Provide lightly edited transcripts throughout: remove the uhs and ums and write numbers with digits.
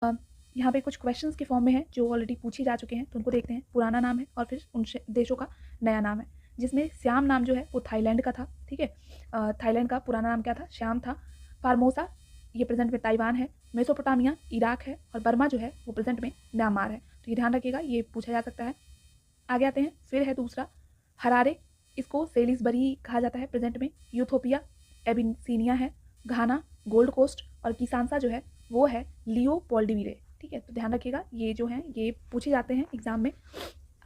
अ, यहाँ पे कुछ क्वेश्चंस के फॉर्म में हैं जो ऑलरेडी पूछे जा चुके हैं, तो उनको देखते हैं। पुराना नाम है और फिर उन देशों का नया नाम है, जिसमें श्याम नाम जो है वो थाईलैंड का था, ठीक है। थाईलैंड का पुराना नाम क्या था? श्याम था। फार्मोसा ये प्रेजेंट में ताइवान है। मेसोपोटामिया इराक है और बर्मा जो है वो प्रेजेंट में म्यांमार है। तो ये ध्यान रखिएगा, ये पूछा जा सकता है। आगे आते हैं, फिर है दूसरा हरारे, इसको सेलिसबरी कहा जाता है प्रेजेंट में। यूथोपिया एबिसिनिया है। घाना गोल्ड कोस्ट और किसानसा जो है वो है लियो पोल्डिवीरे, ठीक है। तो ध्यान रखिएगा, ये जो हैं ये पूछे जाते हैं एग्जाम में।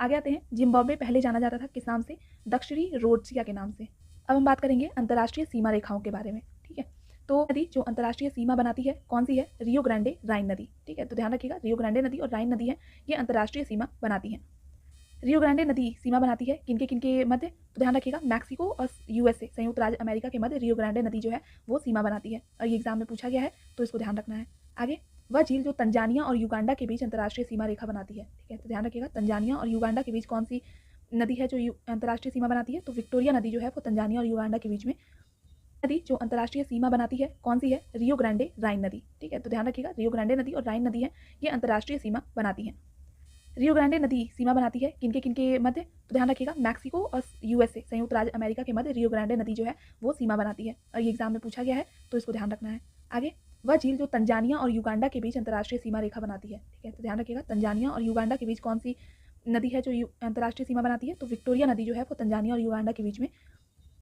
आगे आते हैं, जिम्बाब्वे पहले जाना जाता था किस नाम से? दक्षिणी रोडसिया के नाम से। अब हम बात करेंगे अंतर्राष्ट्रीय सीमा रेखाओं के बारे में, ठीक है। तो नदी जो अंतर्राष्ट्रीय सीमा बनाती है कौन सी है? रियो ग्रांडे राइन नदी, ठीक है। तो ध्यान रखिएगा, रियो ग्रांडे नदी और राइन नदी है, ये अंतर्राष्ट्रीय सीमा बनाती है। रियो ग्रांडे नदी सीमा बनाती है किनके किनके मध्य? तो ध्यान रखिएगा, मैक्सिको और यूएसए संयुक्त राज्य अमेरिका के मध्य रियो ग्रांडे नदी जो है वो सीमा बनाती है, और ये एग्जाम में पूछा गया है, तो इसको ध्यान रखना है। आगे, वह झील जो तंजानिया और युगांडा के बीच अंतर्राष्ट्रीय सीमा रेखा बनाती है, ठीक है। तो ध्यान रखिएगा, तंजानिया और युगांडा के बीच कौन सी नदी है जो अंतर्राष्ट्रीय सीमा बनाती है? तो विक्टोरिया नदी जो है वो तंजानिया और युगांडा के बीच में। नदी जो अंतर्राष्ट्रीय सीमा बनाती है कौन सी है? रियो ग्रांडे राइन नदी, ठीक है। तो ध्यान रखिएगा, रियो ग्रांडे नदी और राइन नदी है, ये अंतर्राष्ट्रीय सीमा बनाती है। रियो ग्रांडे नदी सीमा बनाती है किनके किनके मध्य? तो ध्यान रखिएगा, मैक्सिको और यूएसए संयुक्त राज्य अमेरिका के मध्य रियो ग्रांडे नदी जो है वो सीमा बनाती है, और ये एग्जाम में पूछा गया है, तो इसको ध्यान रखना है। आगे, वह झील जो तंजानिया और युगांडा के बीच अंतर्राष्ट्रीय सीमा रेखा बनाती है, ठीक है। तो ध्यान रखिएगा, तंजानिया और युगांडा के बीच कौन सी नदी है जो अंतर्राष्ट्रीय सीमा बनाती है? तो विक्टोरिया नदी जो है वो तंजानिया और युगांडा के बीच में